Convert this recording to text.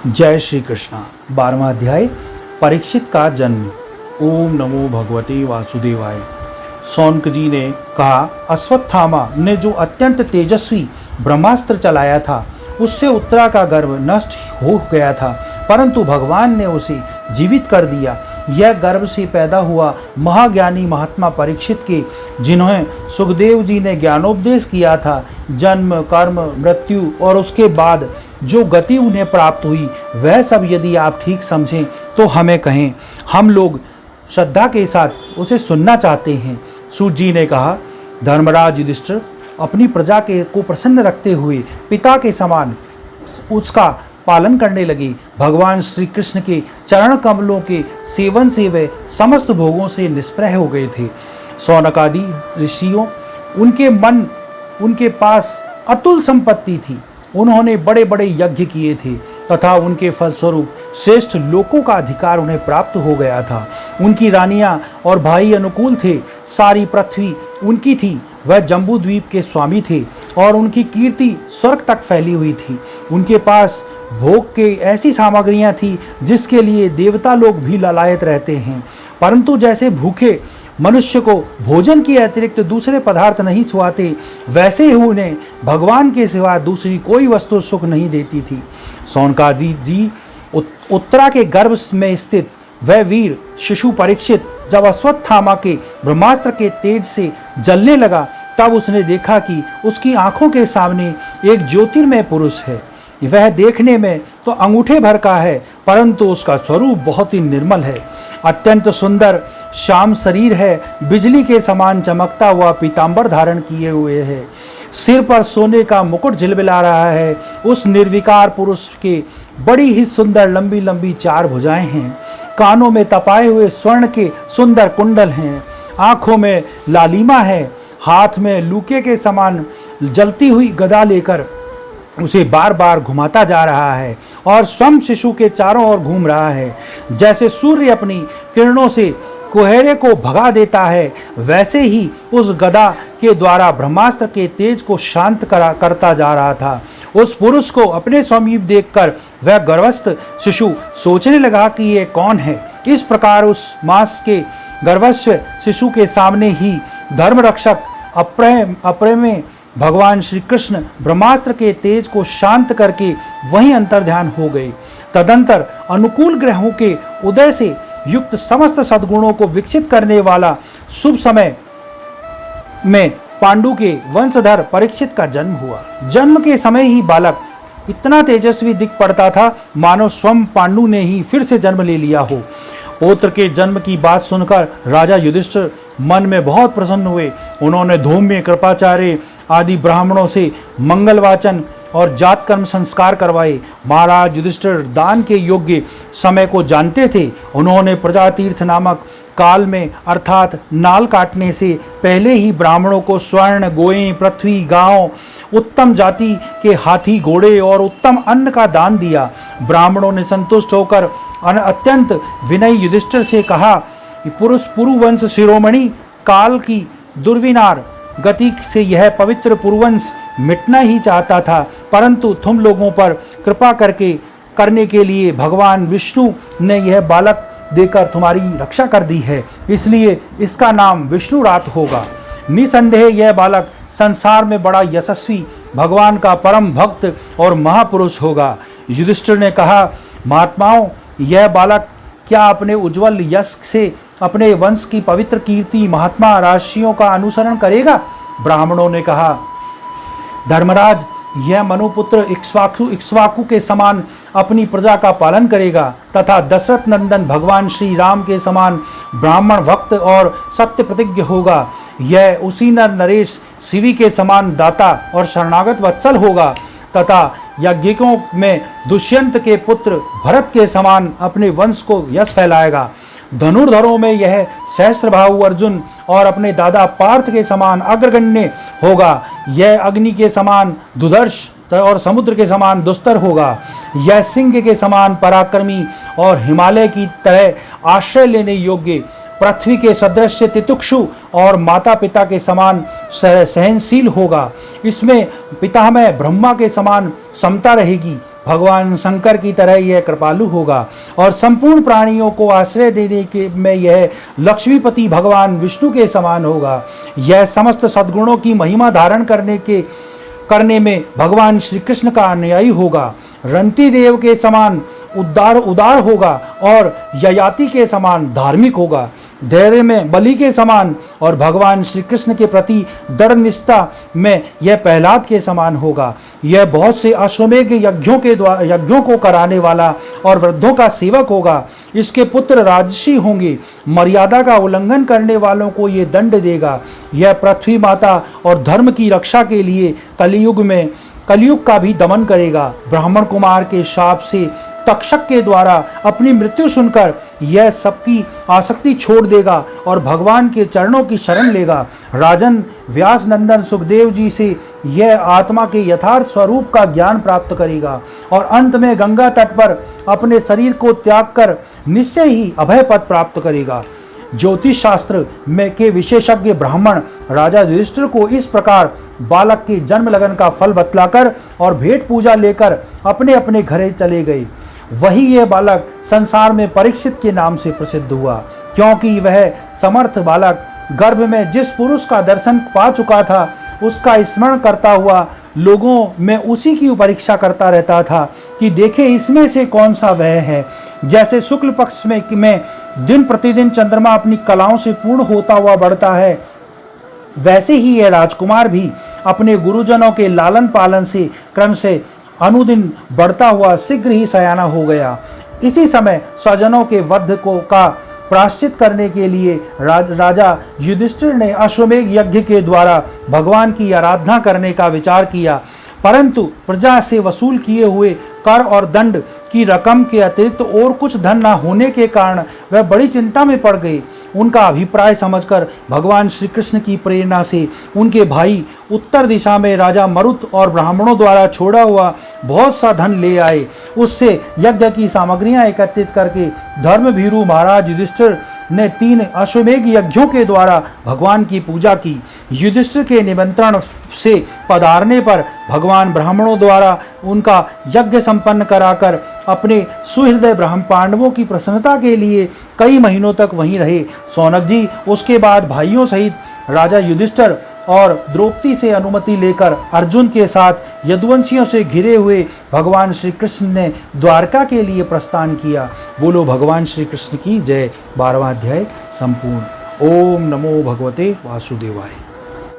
जय श्री कृष्णा। 12वां अध्याय परीक्षित का जन्म। ओम नमो भगवते वासुदेवाय। शौनक जी ने कहा, अश्वत्थामा ने जो अत्यंत तेजस्वी ब्रह्मास्त्र चलाया था उससे उत्तरा का गर्भ नष्ट हो गया था, परंतु भगवान ने उसे जीवित कर दिया। यह गर्भ से पैदा हुआ महाज्ञानी महात्मा परीक्षित के, जिन्हें सुखदेव जी ने ज्ञानोपदेश किया था, जन्म कर्म मृत्यु और उसके बाद जो गति उन्हें प्राप्त हुई वह सब यदि आप ठीक समझें तो हमें कहें, हम लोग श्रद्धा के साथ उसे सुनना चाहते हैं। सूत जी ने कहा, धर्मराज युधिष्ठिर अपनी प्रजा को प्रसन्न रखते हुए पिता के समान उसका पालन करने लगे। भगवान श्री कृष्ण के चरण कमलों के सेवन से वे समस्त भोगों से निष्प्रह हो गए थे। शौनक आदि ऋषियों उनके पास अतुल संपत्ति थी। उन्होंने बड़े बड़े यज्ञ किए थे तथा उनके फलस्वरूप श्रेष्ठ लोकों का अधिकार उन्हें प्राप्त हो गया था। उनकी रानियां और भाई अनुकूल थे। सारी पृथ्वी उनकी थी। वह जम्बू द्वीप के स्वामी थे और उनकी कीर्ति स्वर्ग तक फैली हुई थी। उनके पास भोग के ऐसी सामग्रियां थी जिसके लिए देवता लोग भी लालायत रहते हैं, परंतु जैसे भूखे मनुष्य को भोजन के अतिरिक्त दूसरे पदार्थ नहीं छुआते, वैसे ही उन्हें भगवान के सिवा दूसरी कोई वस्तु सुख नहीं देती थी। शौनकादि जी उत्तरा के गर्भ में स्थित वह वीर शिशु परीक्षित जब अश्वत्थामा के ब्रह्मास्त्र के तेज से जलने लगा, तब उसने देखा कि उसकी आंखों के सामने एक ज्योतिर्मय पुरुष है। वह देखने में तो अंगूठे भर का है, परंतु उसका स्वरूप बहुत ही निर्मल है। अत्यंत सुंदर श्याम शरीर है, बिजली के समान चमकता हुआ पीतांबर धारण किए हुए है, सिर पर सोने का मुकुट झिलमिला रहा है। उस निर्विकार पुरुष के बड़ी ही सुंदर लंबी लंबी 4 भुजाएं हैं। कानों में तपाए हुए स्वर्ण के सुंदर कुंडल हैं। आंखों में लालिमा है। हाथ में लूके के समान जलती हुई गदा लेकर उसे बार बार घुमाता जा रहा है और स्वयं शिशु के चारों ओर घूम रहा है। जैसे सूर्य अपनी किरणों से कुहेरे को भगा देता है, वैसे ही उस गदा के द्वारा ब्रह्मास्त्र के तेज को शांत करता जा रहा था। उस पुरुष को अपने समीप देखकर वह गर्भस्थ शिशु सोचने लगा कि ये कौन है। इस प्रकार उस मास के गर्भस्थ शिशु के सामने ही धर्मरक्षक अप्रेम भगवान श्री कृष्ण ब्रह्मास्त्र के तेज को शांत करके वहीं अंतर्ध्यान हो गए। तदंतर अनुकूल ग्रहों के उदय से युक्त समस्त सद्गुणों को विकसित करने वाला शुभ समय में पांडु के वंशधर परीक्षित का जन्म हुआ। जन्म के समय ही बालक इतना तेजस्वी दिख पड़ता था मानो स्वयं पांडु ने ही फिर से जन्म ले लिया हो। पौत्र के जन्म की बात सुनकर राजा युधिष्ठिर मन में बहुत प्रसन्न हुए। उन्होंने धौम्य कृपाचार्य आदि ब्राह्मणों से मंगल वाचन और जात कर्म संस्कार करवाए। महाराज युधिष्ठिर दान के योग्य समय को जानते थे। उन्होंने प्रजातीर्थ नामक काल में अर्थात नाल काटने से पहले ही ब्राह्मणों को स्वर्ण गोएं पृथ्वी गांव उत्तम जाति के हाथी घोड़े और उत्तम अन्न का दान दिया। ब्राह्मणों ने संतुष्ट होकर अत्यंत विनयी युधिष्ठिर से कहा, पुरुवंश शिरोमणि काल की दुर्विनार गति से यह पवित्र पुरुवंश मिटना ही चाहता था, परंतु तुम लोगों पर कृपा करने के लिए भगवान विष्णु ने यह बालक देकर तुम्हारी रक्षा कर दी है, इसलिए इसका नाम विष्णुरात होगा। निसंदेह यह बालक संसार में बड़ा यशस्वी भगवान का परम भक्त और महापुरुष होगा। युधिष्ठिर ने कहा, महात्माओं, यह बालक क्या अपने उज्जवल यश से अपने वंश की पवित्र कीर्ति महात्मा राशियों का अनुसरण करेगा? ब्राह्मणों ने कहा, धर्मराज, यह मनुपुत्र इक्ष्वाकु के समान अपनी प्रजा का पालन करेगा तथा दशरथ नंदन भगवान श्री राम के समान ब्राह्मण भक्त और सत्य प्रतिज्ञ होगा। यह उसी नरेश शिवी के समान दाता और शरणागत वत्सल होगा तथा यज्ञिकों में दुष्यंत के पुत्र भरत के समान अपने वंश को यश फैलाएगा। धनुर्धरों में यह सहस्त्रबाहु अर्जुन और अपने दादा पार्थ के समान अग्रगण्य होगा। यह अग्नि के समान दुधर्ष और समुद्र के समान दुस्तर होगा। यह सिंह के समान पराक्रमी और हिमालय की तरह आश्रय लेने योग्य, पृथ्वी के सदृश तितुक्षु और माता पिता के समान सहनशील होगा। इसमें पितामह ब्रह्मा के समान समता रहेगी। भगवान शंकर की तरह यह कृपालु होगा और संपूर्ण प्राणियों को आश्रय देने के में यह लक्ष्मीपति भगवान विष्णु के समान होगा। यह समस्त सद्गुणों की महिमा धारण करने में भगवान श्री कृष्ण का अनुयायी होगा। रंती देव के समान उदार होगा और ययाति के समान धार्मिक होगा। धैर्य में बलि के समान और भगवान श्री कृष्ण के प्रति दृढ़ निष्ठा में यह प्रहलाद के समान होगा। यह बहुत से अश्वमेध यज्ञों को कराने वाला और वृद्धों का सेवक होगा। इसके पुत्र राजसी होंगे। मर्यादा का उल्लंघन करने वालों को ये दंड देगा। यह पृथ्वी माता और धर्म की रक्षा के लिए कलयुग का भी दमन करेगा। ब्राह्मण कुमार के शाप से तक्षक के द्वारा अपनी मृत्यु सुनकर यह सबकी आसक्ति छोड़ देगा और भगवान के चरणों की शरण लेगा। राजन व्यास नंदन सुखदेव जी से यह आत्मा के यथार्थ स्वरूप का ज्ञान प्राप्त करेगा और अंत में गंगा तट पर अपने शरीर को त्याग कर निश्चय ही अभय पद प्राप्त करेगा। ज्योतिष शास्त्र में के विशेषज्ञ ब्राह्मण राजा युधिष्ठिर को इस प्रकार बालक के जन्म लगन का फल बतलाकर और भेंट पूजा लेकर अपने अपने घरे चले गए। वही यह बालक संसार में परीक्षित के नाम से प्रसिद्ध हुआ, क्योंकि वह समर्थ बालक गर्भ में जिस पुरुष का दर्शन पा चुका था उसका स्मरण करता हुआ लोगों में उसी की परीक्षा करता रहता था कि देखे इसमें से कौन सा वह है। जैसे शुक्ल पक्ष में दिन प्रतिदिन चंद्रमा अपनी कलाओं से पूर्ण होता हुआ बढ़ता है, वैसे ही यह राजकुमार भी अपने गुरुजनों के लालन पालन से क्रम से अनुदिन बढ़ता हुआ शीघ्र ही सयाना हो गया। इसी समय स्वजनों के वध का प्रायश्चित करने के लिए राजा युधिष्ठिर ने अश्वमेध यज्ञ के द्वारा भगवान की आराधना करने का विचार किया, परंतु प्रजा से वसूल किए हुए कर और दंड की रकम के अतिरिक्त और कुछ धन न होने के कारण वह बड़ी चिंता में पड़ गए। उनका अभिप्राय समझकर भगवान श्री कृष्ण की प्रेरणा से उनके भाई उत्तर दिशा में राजा मरुत और ब्राह्मणों द्वारा छोड़ा हुआ बहुत सा धन ले आए। उससे यज्ञ की सामग्रियां एकत्रित करके धर्मभीरु महाराज युधिष्ठिर ने 3 अश्वमेध यज्ञों के द्वारा भगवान की पूजा की। युधिष्ठिर के निमंत्रण से पधारने पर भगवान ब्राह्मणों द्वारा उनका यज्ञ संपन्न कराकर अपने सुहृदय ब्राह्मण पांडवों की प्रसन्नता के लिए कई महीनों तक वहीं रहे। सौनक जी उसके बाद भाइयों सहित राजा युधिष्ठिर और द्रौपदी से अनुमति लेकर अर्जुन के साथ यदुवंशियों से घिरे हुए भगवान श्री कृष्ण ने द्वारका के लिए प्रस्थान किया। बोलो भगवान श्री कृष्ण की जय। 12वां अध्याय संपूर्ण। ओम नमो भगवते वासुदेवाय।